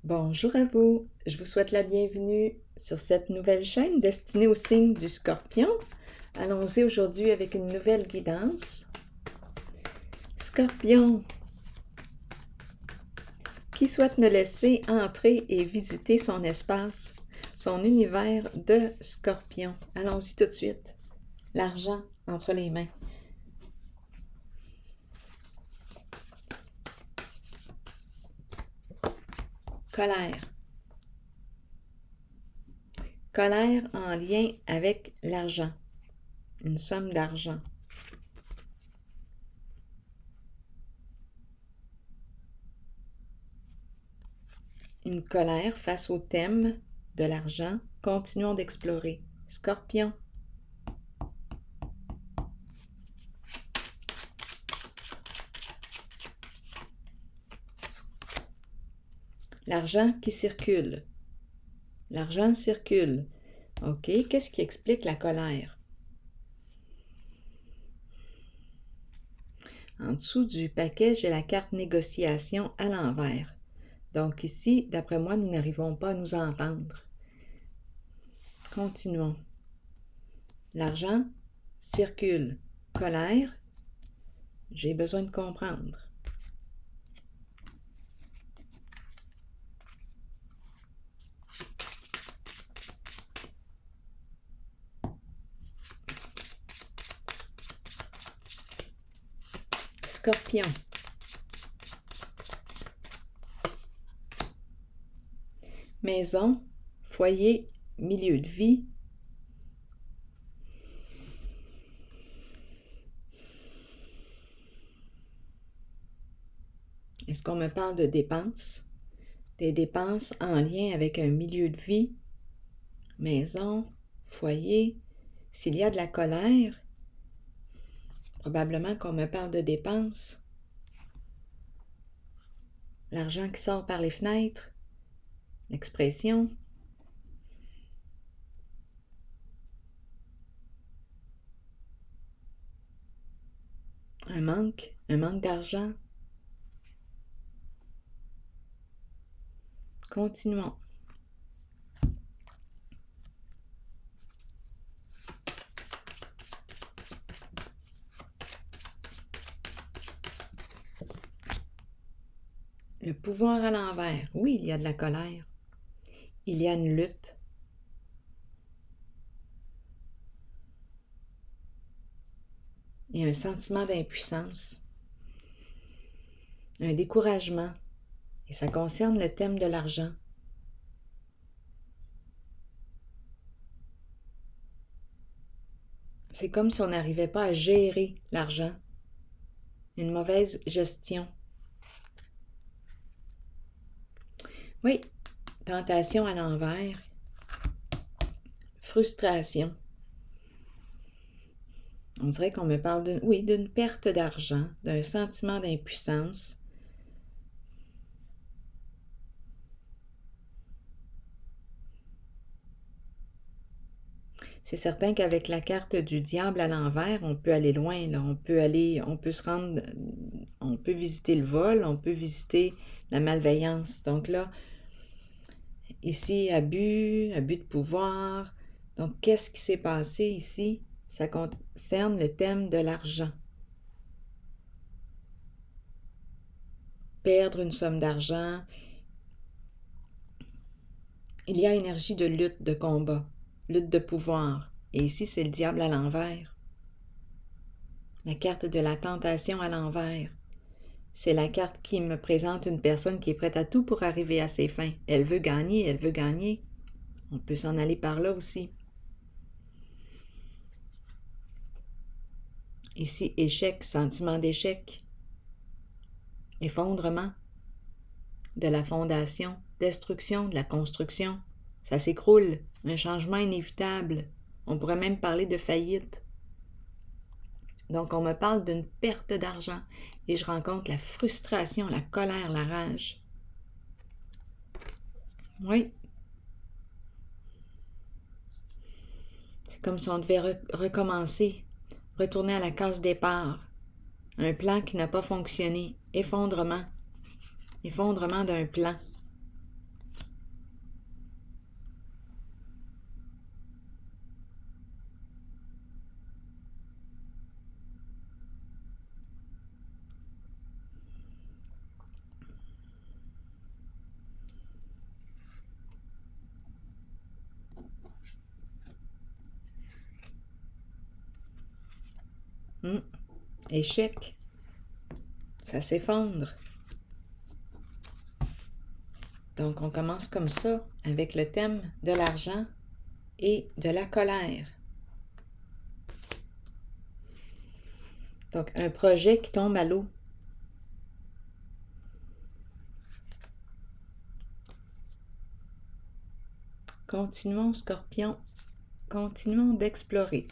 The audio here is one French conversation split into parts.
Bonjour à vous, je vous souhaite la bienvenue sur cette nouvelle chaîne destinée au signe du Scorpion. Allons-y aujourd'hui avec une nouvelle guidance. Scorpion, qui souhaite me laisser entrer et visiter son espace, son univers de Scorpion. Allons-y tout de suite. L'argent entre les mains. Colère. Colère en lien avec l'argent. Une somme d'argent. Une colère face au thème de l'argent. Continuons d'explorer. Scorpion. L'argent qui circule. L'argent circule. OK, qu'est-ce qui explique la colère? En dessous du paquet, j'ai la carte négociation à l'envers. Donc ici, d'après moi, nous n'arrivons pas à nous entendre. Continuons. L'argent circule. Colère, j'ai besoin de comprendre. Scorpion. Maison, foyer, milieu de vie. Est-ce qu'on me parle de dépenses? Des dépenses en lien avec un milieu de vie, maison, foyer. S'il y a de la colère, probablement qu'on me parle de dépenses. L'argent qui sort par les fenêtres, l'expression. Un manque d'argent. Continuons. Le pouvoir à l'envers. Oui, il y a de la colère. Il y a une lutte. Il y a un sentiment d'impuissance. Un découragement. Et ça concerne le thème de l'argent. C'est comme si on n'arrivait pas à gérer l'argent. Une mauvaise gestion. Oui, tentation à l'envers. Frustration. On dirait qu'on me parle d'une perte d'argent, d'un sentiment d'impuissance. C'est certain qu'avec la carte du diable à l'envers, on peut aller loin, là. On peut se rendre, on peut visiter le vol, on peut visiter la malveillance. Donc là, ici, abus de pouvoir. Donc, qu'est-ce qui s'est passé ici? Ça concerne le thème de l'argent. Perdre une somme d'argent. Il y a énergie de lutte, de combat, lutte de pouvoir. Et ici, c'est le diable à l'envers. La carte de la tentation à l'envers. C'est la carte qui me présente une personne qui est prête à tout pour arriver à ses fins. Elle veut gagner, elle veut gagner. On peut s'en aller par là aussi. Ici, échec, sentiment d'échec. Effondrement de la fondation, destruction de la construction. Ça s'écroule, un changement inévitable. On pourrait même parler de faillite. Donc, on me parle d'une perte d'argent et je rencontre la frustration, la colère, la rage. Oui. C'est comme si on devait recommencer, retourner à la case départ. Un plan qui n'a pas fonctionné. Effondrement. Effondrement d'un plan. Échec. Ça s'effondre. Donc, on commence comme ça, avec le thème de l'argent et de la colère. Donc, un projet qui tombe à l'eau. Continuons, Scorpion. Continuons d'explorer.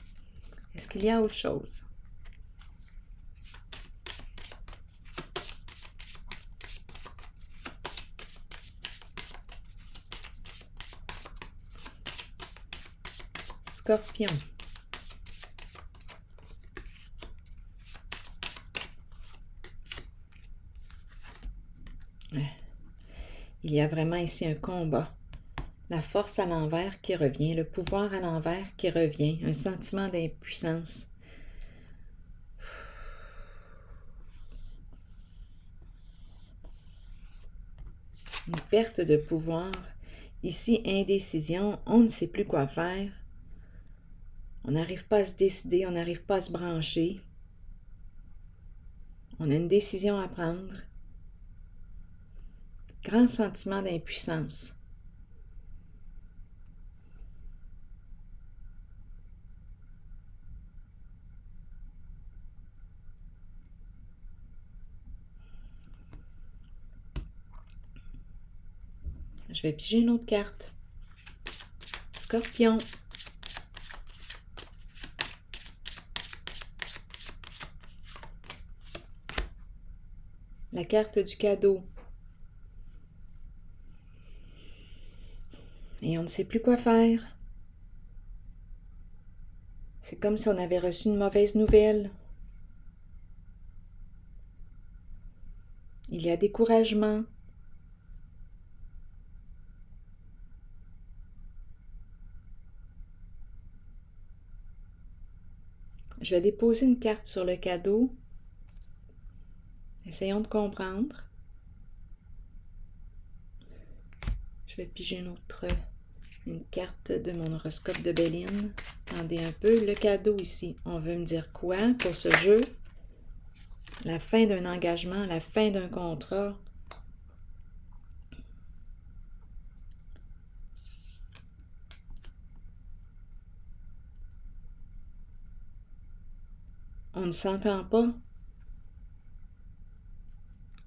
Est-ce qu'il y a autre chose? Scorpion. Il y a vraiment ici un combat. La force à l'envers qui revient, le pouvoir à l'envers qui revient, un sentiment d'impuissance. Une perte de pouvoir. Ici, indécision, on ne sait plus quoi faire. On n'arrive pas à se décider, on n'arrive pas à se brancher. On a une décision à prendre. Grand sentiment d'impuissance. Je vais piger une autre carte. Scorpion. La carte du cadeau. Et on ne sait plus quoi faire. C'est comme si on avait reçu une mauvaise nouvelle. Il y a découragement. Je vais déposer une carte sur le cadeau. Essayons de comprendre. Je vais piger une carte de mon horoscope de Béline. Attendez un peu. Le cadeau ici, on veut me dire quoi pour ce jeu? La fin d'un engagement, la fin d'un contrat. On ne s'entend pas.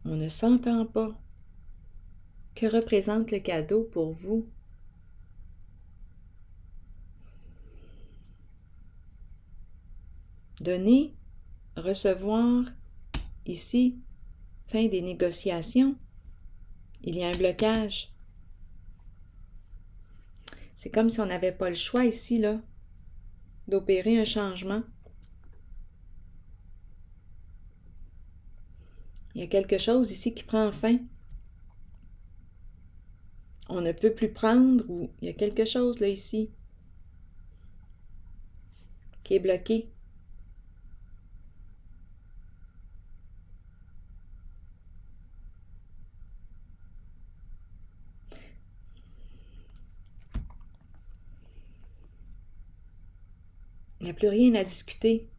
On ne s'entend pas. Que représente le cadeau pour vous? Donner, recevoir, ici, fin des négociations. Il y a un blocage. C'est comme si on n'avait pas le choix ici, là, d'opérer un changement. Il y a quelque chose ici qui prend fin. On ne peut plus prendre ou il y a quelque chose là ici qui est bloqué. Il n'y a plus rien à discuter.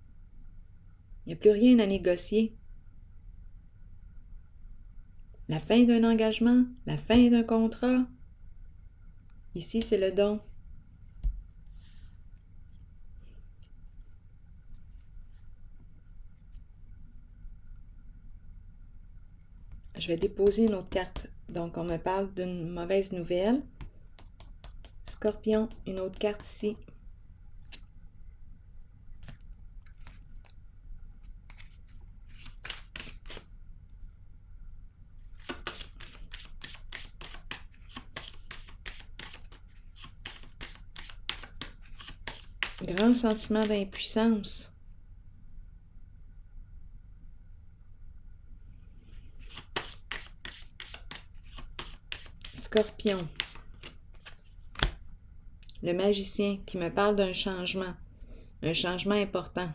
Il n'y a plus rien à négocier. La fin d'un engagement, la fin d'un contrat. Ici, c'est le don. Je vais déposer une autre carte. Donc, on me parle d'une mauvaise nouvelle. Scorpion, une autre carte ici. Grand sentiment d'impuissance. Scorpion. Le magicien qui me parle d'un changement. Un changement important.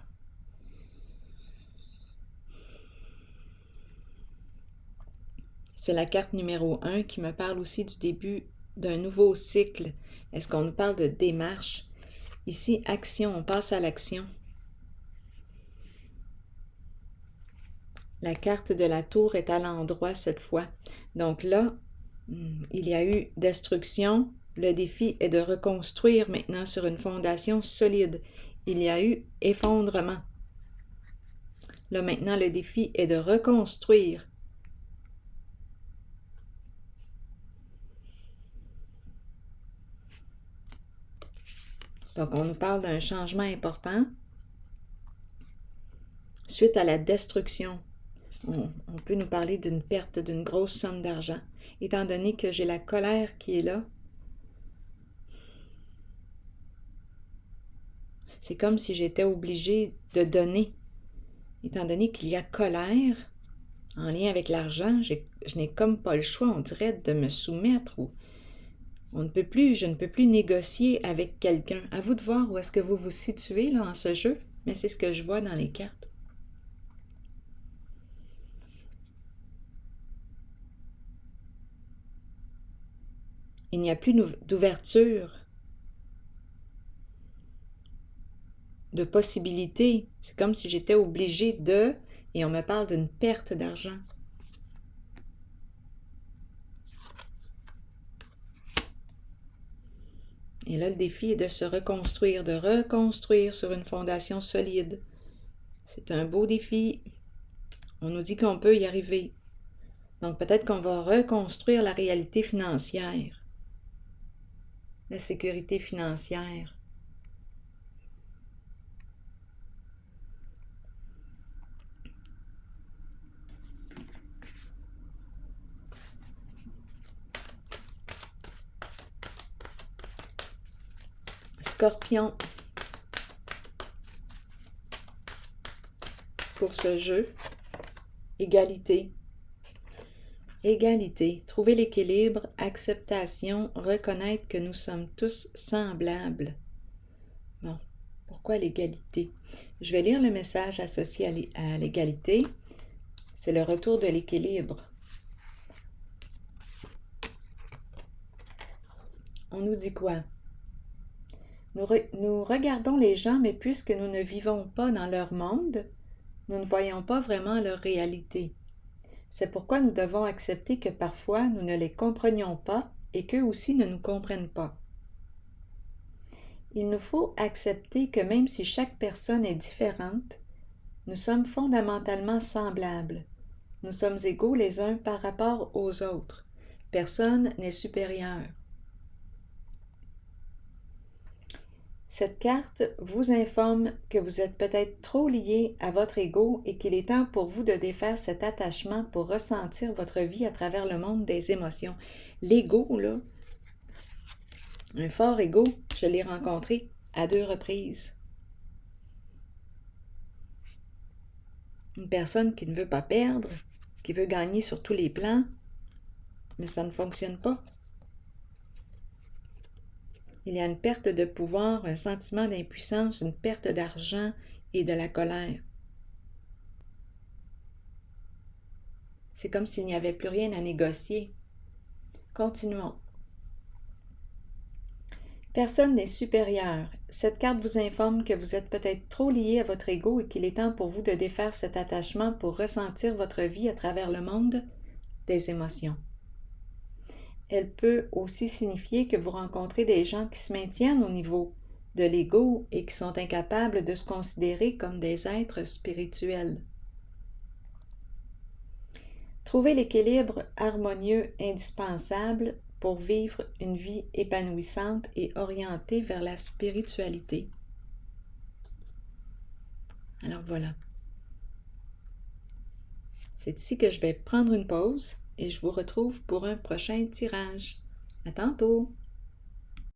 C'est la carte numéro 1 qui me parle aussi du début d'un nouveau cycle. Est-ce qu'on nous parle de démarche? Ici, action, on passe à l'action. La carte de la tour est à l'endroit cette fois. Donc là, il y a eu destruction. Le défi est de reconstruire maintenant sur une fondation solide. Il y a eu effondrement. Là maintenant, le défi est de reconstruire. Donc, on nous parle d'un changement important suite à la destruction. On peut nous parler d'une perte d'une grosse somme d'argent. Étant donné que j'ai la colère qui est là, c'est comme si j'étais obligée de donner. Étant donné qu'il y a colère en lien avec l'argent, je n'ai comme pas le choix, on dirait, de me soumettre ou je ne peux plus négocier avec quelqu'un. À vous de voir où est-ce que vous vous situez là en ce jeu, mais c'est ce que je vois dans les cartes. Il n'y a plus d'ouverture, de possibilités. C'est comme si j'étais obligée de, et on me parle d'une perte d'argent. Et là, le défi est de se reconstruire sur une fondation solide. C'est un beau défi. On nous dit qu'on peut y arriver. Donc peut-être qu'on va reconstruire la réalité financière, la sécurité financière. Scorpion. Pour ce jeu, égalité. Égalité. Trouver l'équilibre, acceptation, reconnaître que nous sommes tous semblables. Bon, pourquoi l'égalité? Je vais lire le message associé à l'égalité. C'est le retour de l'équilibre. On nous dit quoi? Nous regardons les gens, mais puisque nous ne vivons pas dans leur monde, nous ne voyons pas vraiment leur réalité. C'est pourquoi nous devons accepter que parfois nous ne les comprenions pas et qu'eux aussi ne nous comprennent pas. Il nous faut accepter que même si chaque personne est différente, nous sommes fondamentalement semblables. Nous sommes égaux les uns par rapport aux autres. Personne n'est supérieur. Cette carte vous informe que vous êtes peut-être trop lié à votre ego et qu'il est temps pour vous de défaire cet attachement pour ressentir votre vie à travers le monde des émotions. L'ego, là, un fort ego, je l'ai rencontré à 2 reprises. Une personne qui ne veut pas perdre, qui veut gagner sur tous les plans, mais ça ne fonctionne pas. Il y a une perte de pouvoir, un sentiment d'impuissance, une perte d'argent et de la colère. C'est comme s'il n'y avait plus rien à négocier. Continuons. Personne n'est supérieur. Cette carte vous informe que vous êtes peut-être trop lié à votre ego et qu'il est temps pour vous de défaire cet attachement pour ressentir votre vie à travers le monde des émotions. Elle peut aussi signifier que vous rencontrez des gens qui se maintiennent au niveau de l'ego et qui sont incapables de se considérer comme des êtres spirituels. Trouvez l'équilibre harmonieux indispensable pour vivre une vie épanouissante et orientée vers la spiritualité. Alors voilà. C'est ici que je vais prendre une pause et je vous retrouve pour un prochain tirage. À tantôt!